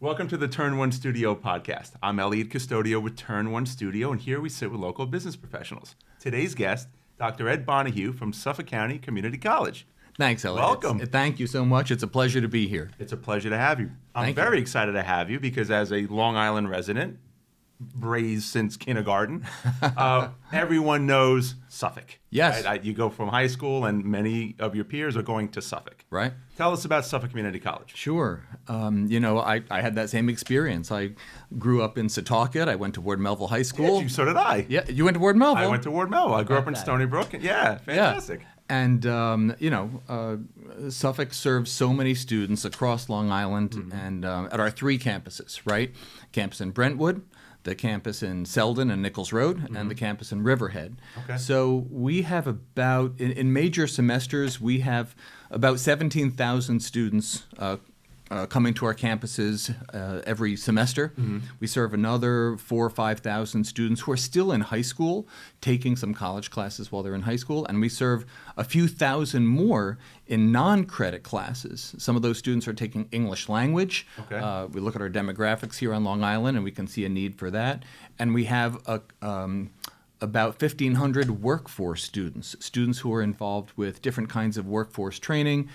Welcome to the Turn One Studio podcast. I'm Eliud Custodio with Turn One Studio, and here we sit with local business professionals. Today's guest, Dr. Ed Bonahue from Suffolk County Community College. Thanks, Eliud. Welcome. Thank you so much. It's a pleasure to be here. It's a pleasure to have you. I'm Thank you. very excited to have you because as a Long Island resident, raised since kindergarten, everyone knows Suffolk. Yes. Right? You go from high school and many of your peers are going to Suffolk. Right? Tell us about Suffolk Community College. Sure. I had that same experience. I grew up in Setauket. I went to Ward Melville High School. Yeah, so did I. Yeah, you went to Ward Melville? I went to Ward Melville. I grew up in Stony Brook. Yeah, fantastic. Yeah. And, Suffolk serves so many students across Long Island and at our three campuses, right? Campus in Brentwood, the campus in Selden and Nichols Road, and the campus in Riverhead. Okay. So we have about, in major semesters, we have about 17,000 students coming to our campuses every semester. We serve another 4,000 or 5,000 students who are still in high school, taking some college classes while they're in high school, and we serve a few thousand more in non-credit classes. Some of those students are taking English language. Okay. We look at our demographics here on Long Island, and we can see a need for that. And we have about 1,500 workforce students who are involved with different kinds of workforce training,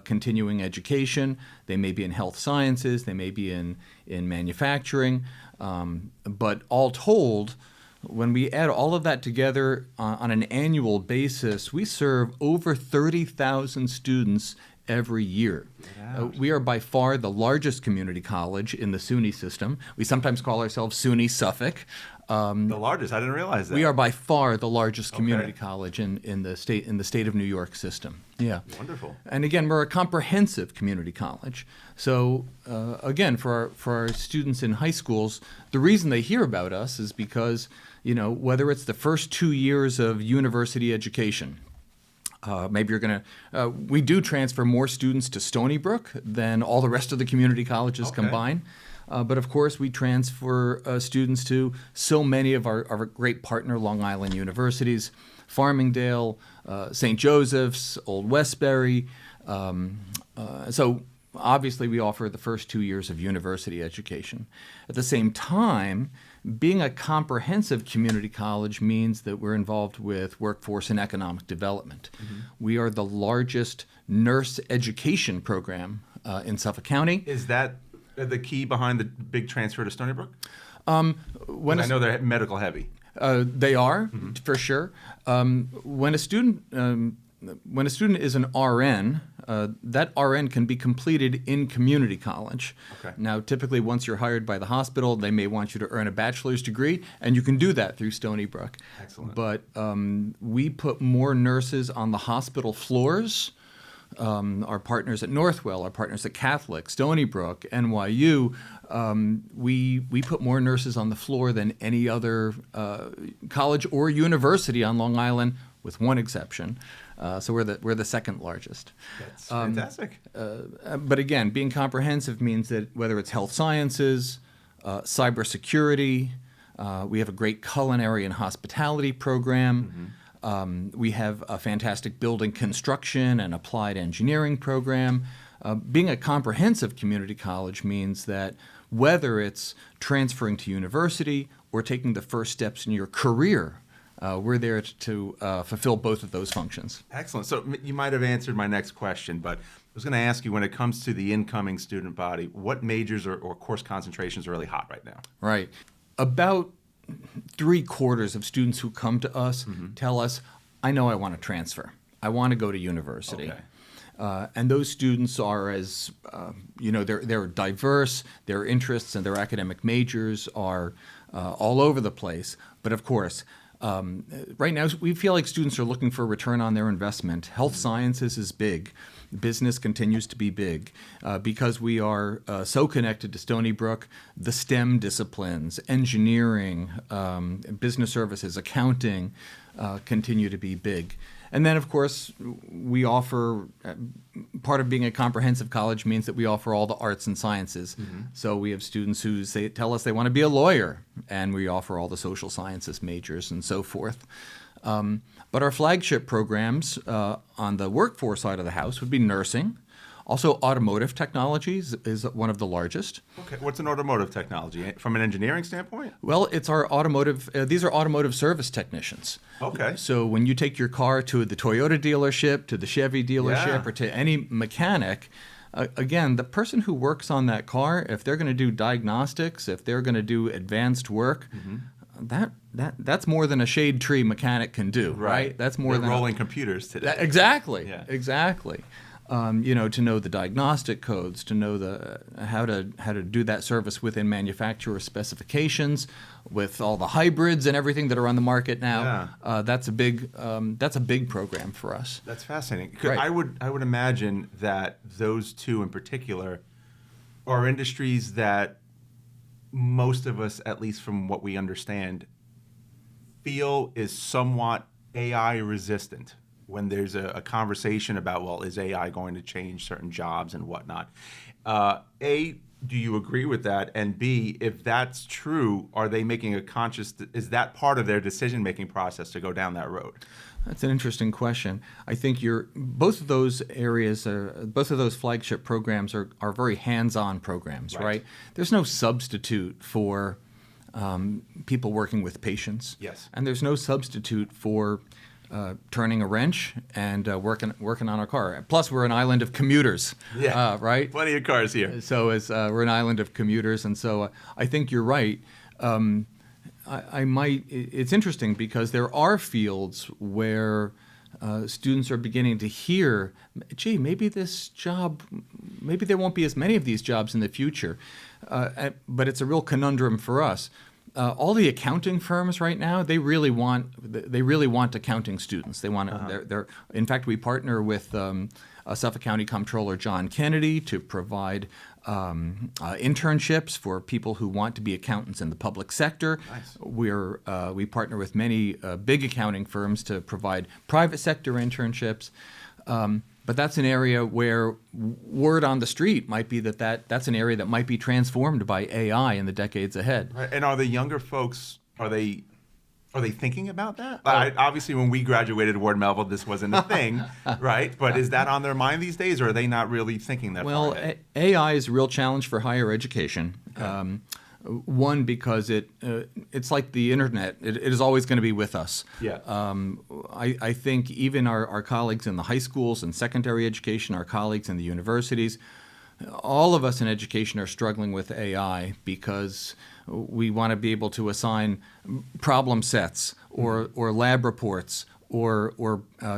continuing education. They may be in health sciences, they may be in manufacturing, but all told, when we add all of that together on an annual basis, we serve over 30,000 students every year. We are by far the largest community college in the SUNY system. We sometimes call ourselves SUNY Suffolk. The largest. I didn't realize that. We are by far the largest community college in the state of New York system. Yeah. Wonderful. And again, we're a comprehensive community college. So again, for our students in high schools, the reason they hear about us is because, whether it's the first 2 years of university education, maybe you're going to, we do transfer more students to Stony Brook than all the rest of the community colleges combined. But of course, we transfer students to so many of our great partner Long Island universities, Farmingdale, St. Joseph's, Old Westbury. So obviously, we offer the first 2 years of university education. At the same time, being a comprehensive community college means that we're involved with workforce and economic development. We are the largest nurse education program in Suffolk County. Is that the key behind the big transfer to Stony Brook? I know they're medical heavy. They are, for sure. When a student is an RN, that RN can be completed in community college. Okay. Now, typically, once you're hired by the hospital, they may want you to earn a bachelor's degree, and you can do that through Stony Brook. Excellent. But we put more nurses on the hospital floors. Our partners at Northwell, our partners at Catholic, Stony Brook, NYU, we put more nurses on the floor than any other college or university on Long Island, with one exception. So we're the second largest. That's fantastic. But again, being comprehensive means that whether it's health sciences, cybersecurity, we have a great culinary and hospitality program. We have a fantastic building construction and applied engineering program. Being a comprehensive community college means that whether it's transferring to university or taking the first steps in your career, we're there to fulfill both of those functions. Excellent. So you might have answered my next question, but I was going to ask you, when it comes to the incoming student body, what majors or course concentrations are really hot right now? Right. About 3/4 of students who come to us tell us, I know I want to transfer. I want to go to university. Okay. And those students are they're diverse, their interests and their academic majors are all over the place. But of course, right now we feel like students are looking for a return on their investment. Health sciences is big. Business continues to be big because we are so connected to Stony Brook. The STEM disciplines, engineering, business services, accounting continue to be big. And then, of course, we offer, part of being a comprehensive college means that we offer all the arts and sciences. So we have students who tell us they want to be a lawyer, and we offer all the social sciences majors and so forth. But our flagship programs on the workforce side of the house would be nursing, Also, automotive technologies is one of the largest. Okay, what's an automotive technology from an engineering standpoint? Well, it's our automotive. These are automotive service technicians. Okay. So when you take your car to the Toyota dealership, to the Chevy dealership, Yeah. or to any mechanic, again, the person who works on that car, if they're going to do diagnostics, if they're going to do advanced work, that's more than a shade tree mechanic can do, right? That's more They're than rolling computers today. Exactly. Yeah. Exactly. To know the diagnostic codes, to know how to do that service within manufacturer specifications, with all the hybrids and everything that are on the market now. Yeah. That's a big program for us. That's fascinating. 'Cause Right. I would imagine that those two in particular are industries that most of us, at least from what we understand, feel is somewhat AI resistant when there's a conversation about, well, is AI going to change certain jobs and whatnot? A, do you agree with that? And B, if that's true, are they making is that part of their decision-making process to go down that road? That's an interesting question. I think both of those areas, both of those flagship programs are very hands-on programs, right? There's no substitute for people working with patients. Yes. And there's no substitute for turning a wrench and working on a car. Plus, we're an island of commuters, right? Plenty of cars here. So we're an island of commuters, and so I think you're right. It's interesting because there are fields where students are beginning to hear, gee, maybe there won't be as many of these jobs in the future. But it's a real conundrum for us. All the accounting firms right now, they really want accounting students. They want in fact, we partner with Suffolk County Comptroller John Kennedy to provide internships for people who want to be accountants in the public sector. Nice. We partner with many big accounting firms to provide private sector internships. But that's an area where word on the street might be that's an area that might be transformed by AI in the decades ahead. Right. And are the younger folks, are they thinking about that? Obviously, when we graduated Ward Melville, this wasn't a thing, right? But is that on their mind these days, or are they not really thinking that far ahead? AI is a real challenge for higher education. Okay. One, because it's like the internet. It is always going to be with us. Yeah. I think even our colleagues in the high schools and secondary education, our colleagues in the universities, all of us in education are struggling with AI because we want to be able to assign problem sets or lab reports or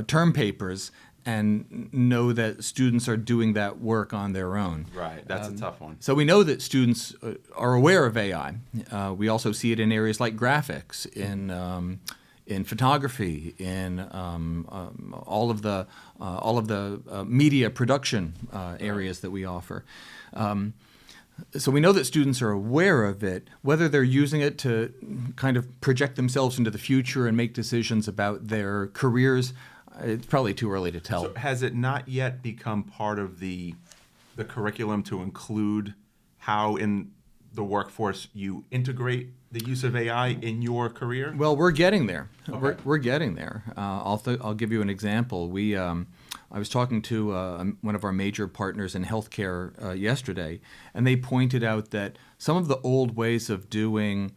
term papers and know that students are doing that work on their own. Right, that's a tough one. So we know that students are aware of AI. We also see it in areas like graphics, in photography, in all of the media production areas that we offer. So we know that students are aware of it. Whether they're using it to kind of project themselves into the future and make decisions about their careers, it's probably too early to tell. So has it not yet become part of the curriculum to include how in the workforce you integrate the use of AI in your career? Well, we're getting there. Okay. We're getting there. I'll give you an example. I was talking to one of our major partners in healthcare yesterday, and they pointed out that some of the old ways of doing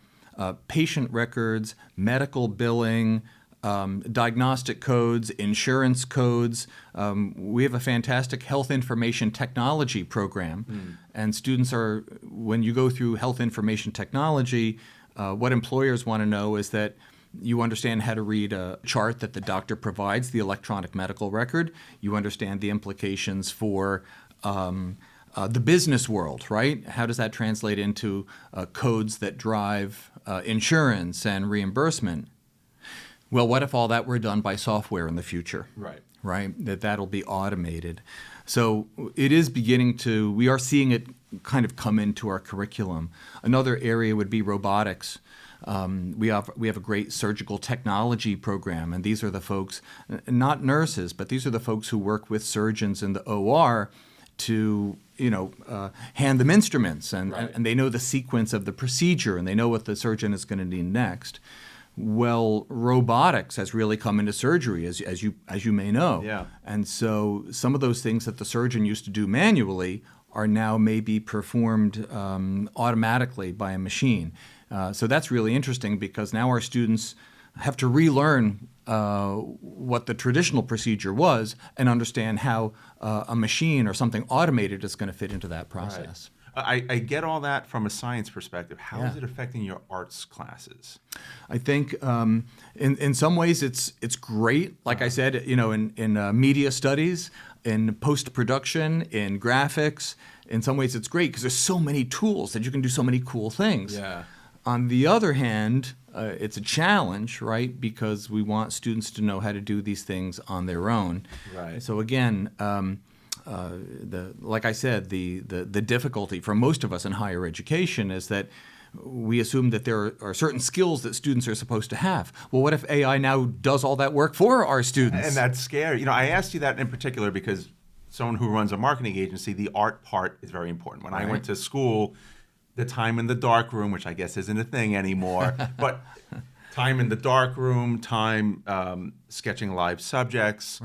patient records, medical billing, diagnostic codes, insurance codes. We have a fantastic health information technology program. And students when you go through health information technology, what employers want to know is that you understand how to read a chart that the doctor provides, the electronic medical record. You understand the implications for the business world, right? How does that translate into codes that drive insurance and reimbursement? Well, what if all that were done by software in the future? Right. Right? That'll be automated. So it is we are seeing it kind of come into our curriculum. Another area would be robotics. We have a great surgical technology program, and these are the folks, not nurses, but these are the folks who work with surgeons in the OR to hand them instruments, and they know the sequence of the procedure, and they know what the surgeon is going to need next. Well, robotics has really come into surgery, as you may know. Yeah. And so some of those things that the surgeon used to do manually are now maybe performed automatically by a machine. So that's really interesting because now our students have to relearn what the traditional procedure was and understand how a machine or something automated is going to fit into that process. I get all that from a science perspective. How is Yeah. it affecting your arts classes? I think in some ways it's great. Like I said, in media studies, in post-production, in graphics, in some ways it's great because there's so many tools that you can do so many cool things. Yeah. On the other hand, it's a challenge, right? Because we want students to know how to do these things on their own. Right. So again, like I said, the difficulty for most of us in higher education is that we assume that there are certain skills that students are supposed to have. Well, what if AI now does all that work for our students? And that's scary. I asked you that in particular because someone who runs a marketing agency, the art part is very important. When I went to school, the time in the dark room, which I guess isn't a thing anymore, but time in the dark room, time sketching live subjects,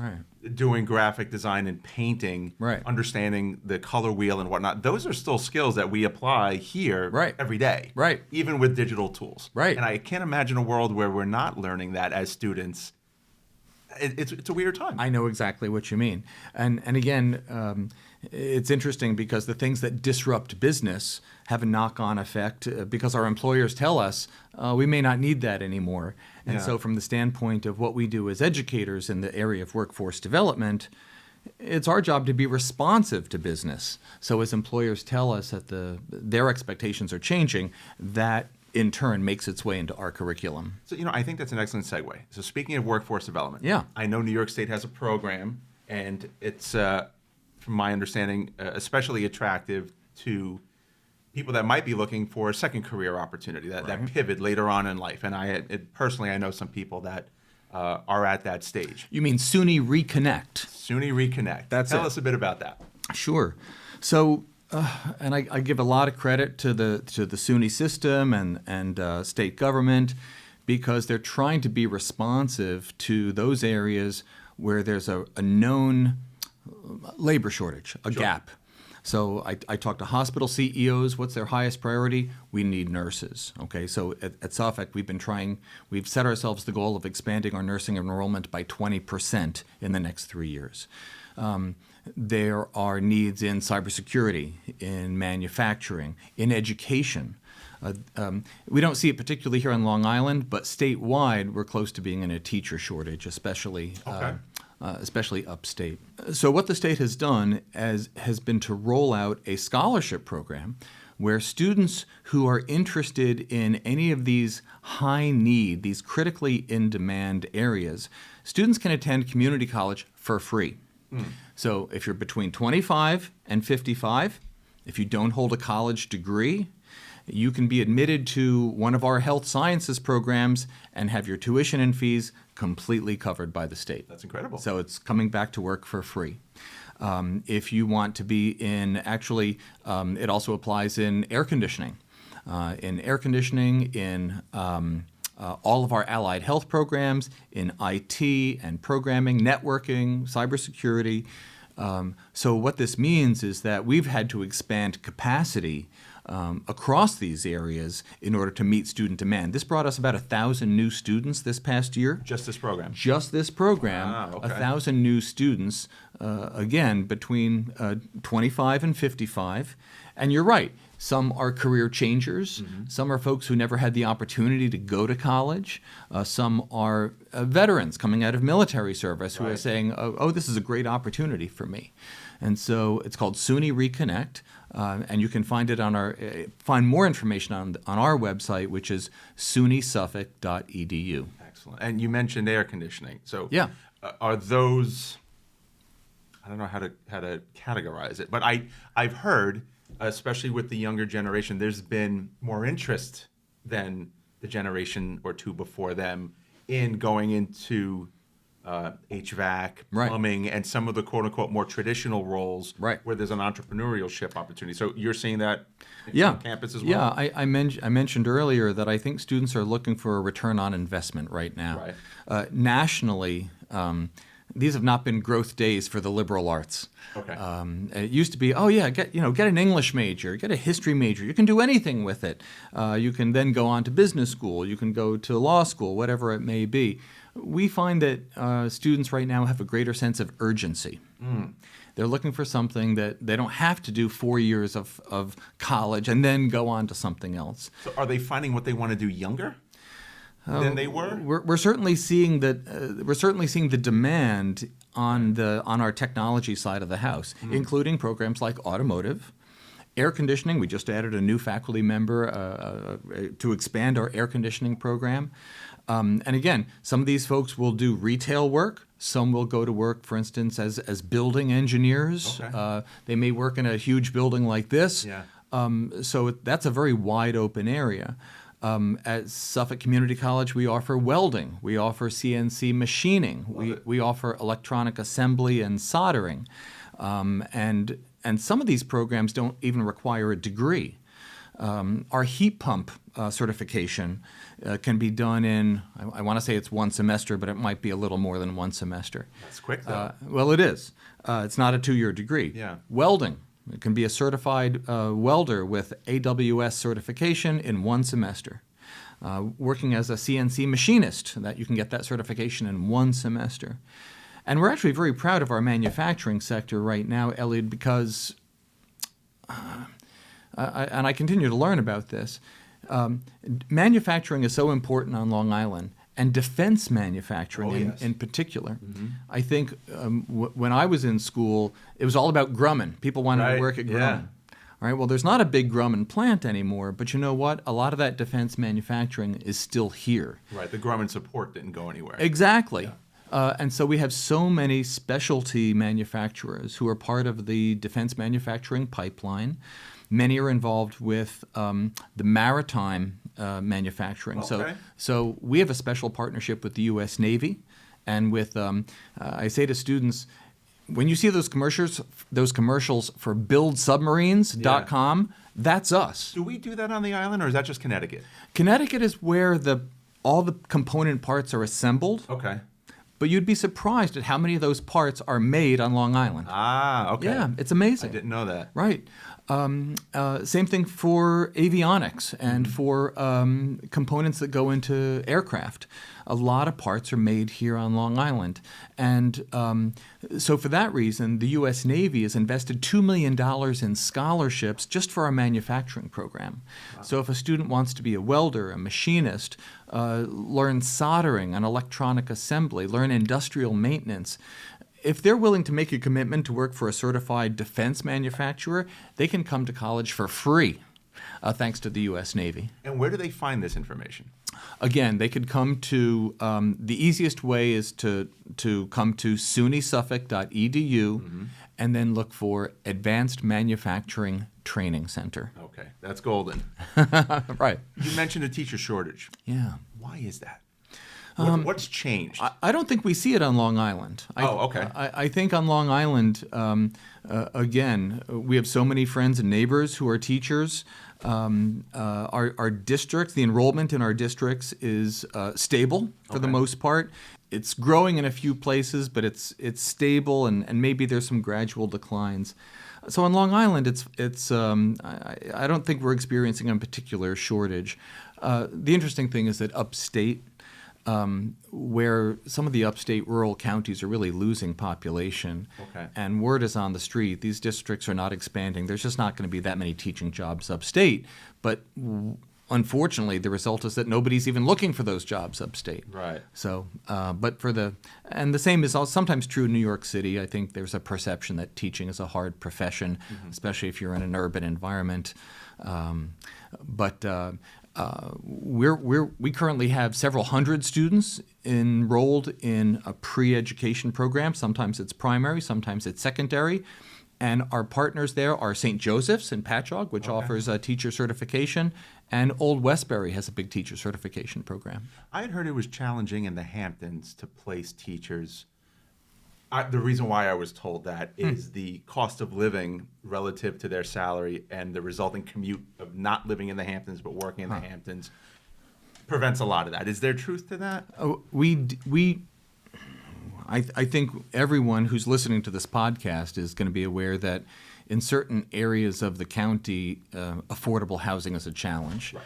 doing graphic design and painting, understanding the color wheel and whatnot. Those are still skills that we apply here every day, even with digital tools. And I can't imagine a world where we're not learning that as students. It's a weird time. I know exactly what you mean. And again, it's interesting because the things that disrupt business have a knock-on effect because our employers tell us we may not need that anymore. And so from the standpoint of what we do as educators in the area of workforce development, it's our job to be responsive to business. So as employers tell us that their expectations are changing, that in turn makes its way into our curriculum. So, I think that's an excellent segue. So speaking of workforce development, I know New York State has a program, and it's, from my understanding, especially attractive to people that might be looking for a second career opportunity, that pivot later on in life. And personally, I know some people that are at that stage. You mean SUNY Reconnect? SUNY Reconnect. Tell us a bit about that. Sure. So, and I give a lot of credit to the SUNY system and state government because they're trying to be responsive to those areas where there's a known labor shortage, a gap. So I talk to hospital CEOs. What's their highest priority? We need nurses. Okay, so at Suffolk, we've set ourselves the goal of expanding our nursing enrollment by 20% in the next 3 years. There are needs in cybersecurity, in manufacturing, in education. We don't see it particularly here on Long Island, but statewide, we're close to being in a teacher shortage, especially upstate. So what the state has done has been to roll out a scholarship program where students who are interested in any of these high need, these critically in demand areas, students can attend community college for free. So if you're between 25 and 55, if you don't hold a college degree, you can be admitted to one of our health sciences programs and have your tuition and fees completely covered by the state. That's incredible. So it's coming back to work for free. If you want to be in, it also applies in air conditioning. In all of our allied health programs, in IT and programming, networking, cybersecurity. So what this means is that we've had to expand capacity across these areas in order to meet student demand. This brought us about 1,000 new students this past year. Just this program? Just this program, Wow, okay. 1,000 new students, again, between 25 and 55. And you're right, some are career changers. Some are folks who never had the opportunity to go to college. Some are veterans coming out of military service who are saying, oh, this is a great opportunity for me. And so it's called SUNY Reconnect. And you can find it find more information on our website, which is sunysuffolk.edu. Excellent. And you mentioned air conditioning. So are those, I don't know how to categorize it, but I've heard, especially with the younger generation, there's been more interest than the generation or two before them in going into HVAC, Right. plumbing, and some of the quote unquote more traditional roles Right. where there's an entrepreneurship opportunity. So you're seeing that Yeah. on campus as well? Yeah, I mentioned earlier that I think students are looking for a return on investment right now. Right. Nationally, these have not been growth days for the liberal arts. Okay. It used to be, oh yeah, get an English major, get a history major. You can do anything with it. You can then go on to business school. You can go to law school, whatever it may be. We find that students right now have a greater sense of urgency. They're looking for something that they don't have to do 4 years of college and then go on to something else. So are they finding what they want to do younger than they were? We're certainly seeing that. We're certainly seeing the demand on our technology side of the house, including programs like automotive, air conditioning. We just added a new faculty member to expand our air conditioning program. And again, some of these folks will do retail work. Some will go to work, for instance, as building engineers. Okay. They may work in a huge building like this. Yeah. So that's a very wide open area. At Suffolk Community College, we offer welding. We offer CNC machining. We offer electronic assembly and soldering. And some of these programs don't even require a degree. Our heat pump certification can be done in, I want to say it's one semester, but it might be a little more than one semester. That's quick, though. Well, it is. It's not a 2-year degree. Yeah. Welding. It can be a certified welder with AWS certification in 1 semester. Working as a CNC machinist, that you can get that certification in 1 semester. And we're actually very proud of our manufacturing sector right now, Eliud, because, and I continue to learn about this, manufacturing is so important on Long Island, and defense manufacturing in particular. I think when I was in school, it was all about Grumman. People wanted to work at Grumman. Yeah. All right, well, there's not a big Grumman plant anymore, but you know what? A lot of that defense manufacturing is still here. Right. The Grumman support didn't go anywhere. Exactly. And so we have so many specialty manufacturers who are part of the defense manufacturing pipeline. Many are involved with the maritime manufacturing. Okay. So we have a special partnership with the U.S. Navy, and with I say to students, when you see those commercials for buildsubmarines.com, that's us. Do we do that on the island, or is that just Connecticut? Connecticut is where all the component parts are assembled. Okay. But you'd be surprised at how many of those parts are made on Long Island. Ah, okay. Yeah, it's amazing. I didn't know that. Right. Same thing for avionics and for components that go into aircraft. A lot of parts are made here on Long Island. And so for that reason, the U.S. Navy has invested $2 million in scholarships just for our manufacturing program. Wow. So if a student wants to be a welder, a machinist, learn soldering and electronic assembly, learn industrial maintenance, if they're willing to make a commitment to work for a certified defense manufacturer, they can come to college for free, thanks to the U.S. Navy. And where do they find this information? Again, they could come to, the easiest way is to come to sunysuffolk.edu and then look for Advanced Manufacturing Training Center. Okay, that's golden. Right. You mentioned a teacher shortage. Yeah. Why is that? What's changed? I don't think we see it on Long Island. Okay. I think on Long Island, again, we have so many friends and neighbors who are teachers. Our districts, the enrollment in our districts is stable for the most part. It's growing in a few places, but it's stable, and maybe there's some gradual declines. So on Long Island, I don't think we're experiencing a particular shortage. The interesting thing is that upstate, where some of the upstate rural counties are really losing population, and word is on the street, these districts are not expanding. There's just not going to be that many teaching jobs upstate, but unfortunately, the result is that nobody's even looking for those jobs upstate. Right. So, but and the same is sometimes true in New York City. I think there's a perception that teaching is a hard profession, especially if you're in an urban environment. We currently have several hundred students enrolled in a pre-education program. Sometimes it's primary, sometimes it's secondary. And our partners there are St. Joseph's in Patchogue, which offers a teacher certification, and Old Westbury has a big teacher certification program. I had heard it was challenging in the Hamptons to place teachers. The reason why I was told that is the cost of living relative to their salary and the resulting commute of not living in the Hamptons but working in the Hamptons prevents a lot of that. Is there truth to that? I think everyone who's listening to this podcast is going to be aware that in certain areas of the county, affordable housing is a challenge. Right.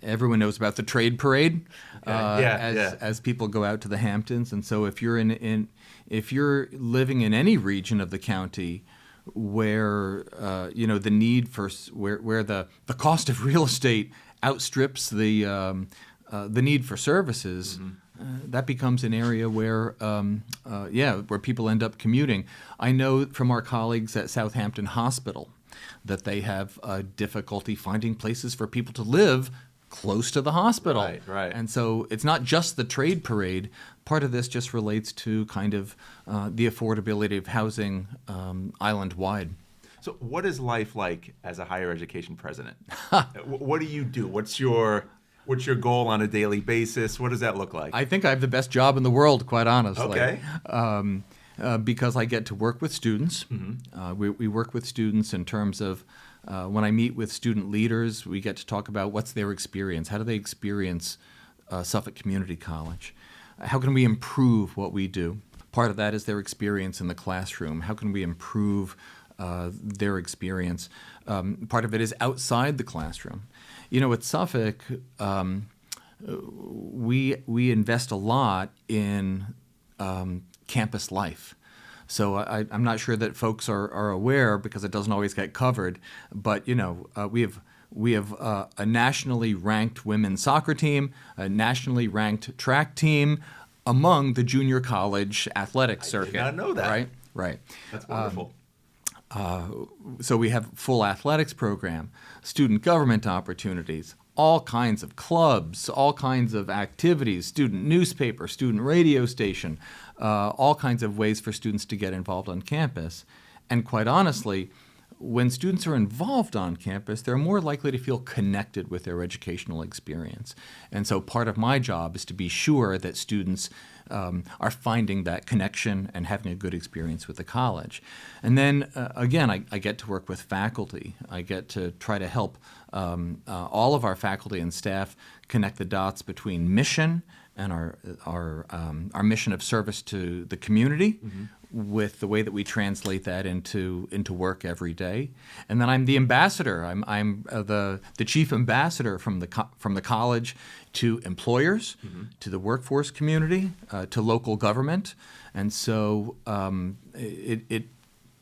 Everyone knows about the trade parade Okay. as people go out to the Hamptons, and so if you're living in any region of the county where the need for where the cost of real estate outstrips the need for services. Mm-hmm. That becomes an area where people end up commuting. I know from our colleagues at Southampton Hospital that they have difficulty finding places for people to live close to the hospital. Right. And so it's not just the trade parade. Part of this just relates to kind of the affordability of housing island-wide. So what is life like as a higher education president? What do you do? What's your goal on a daily basis? What does that look like? I think I have the best job in the world, quite honestly. Okay. Because I get to work with students. Mm-hmm. We work with students in terms of when I meet with student leaders, we get to talk about what's their experience. How do they experience Suffolk Community College? How can we improve what we do? Part of that is their experience in the classroom. How can we improve their experience? Part of it is outside the classroom. At Suffolk, we invest a lot in campus life. So I'm not sure that folks are aware because it doesn't always get covered. But we have a nationally ranked women's soccer team, a nationally ranked track team among the junior college athletic circuit. I did not know that. Right. That's wonderful. So we have full athletics program, student government opportunities, all kinds of clubs, all kinds of activities, student newspaper, student radio station, all kinds of ways for students to get involved on campus. And quite honestly, when students are involved on campus, they're more likely to feel connected with their educational experience. And so part of my job is to be sure that students are finding that connection and having a good experience with the college. And then, again, I get to work with faculty. I get to try to help all of our faculty and staff connect the dots between mission and our mission of service to the community, with the way that we translate that into work every day. And then I'm the ambassador. I'm the chief ambassador from the college to employers, to the workforce community, to local government. And so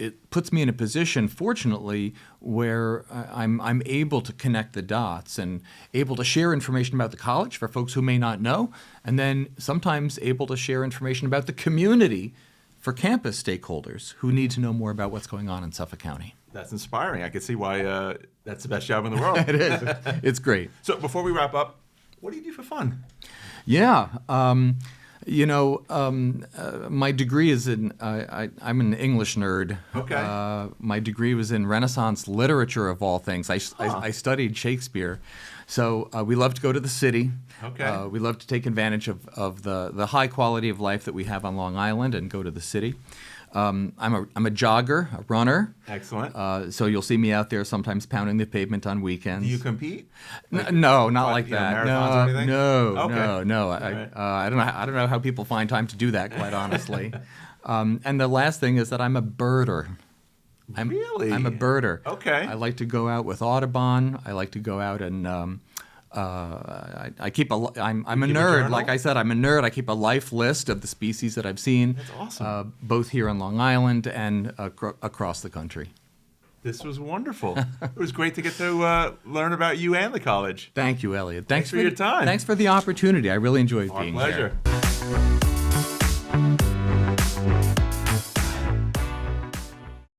it puts me in a position, fortunately, where I'm able to connect the dots and able to share information about the college for folks who may not know, and then sometimes able to share information about the community for campus stakeholders who need to know more about what's going on in Suffolk County. That's inspiring. I can see why that's the best job in the world. It is. It's great. So before we wrap up, what do you do for fun? Yeah. My degree is in, I'm an English nerd. Okay. My degree was in Renaissance literature, of all things. I studied Shakespeare. So we love to go to the city. Okay. We love to take advantage of the high quality of life that we have on Long Island and go to the city. I'm a jogger, a runner. Excellent. So you'll see me out there sometimes pounding the pavement on weekends. Do you compete? No, not like that. Marathons or anything? No. All right. I don't know how people find time to do that, quite honestly. And the last thing is that I'm a birder. Really? I'm a birder. Okay. I like to go out with Audubon. I like to go out and I keep I'm a nerd. Like I said, I'm a nerd. I keep a life list of the species that I've seen. That's awesome. Both here on Long Island and across the country. This was wonderful. It was great to get to learn about you and the college. Thank you, Eliud. Thanks for your time. Thanks for the opportunity. I really enjoyed being here. Our pleasure.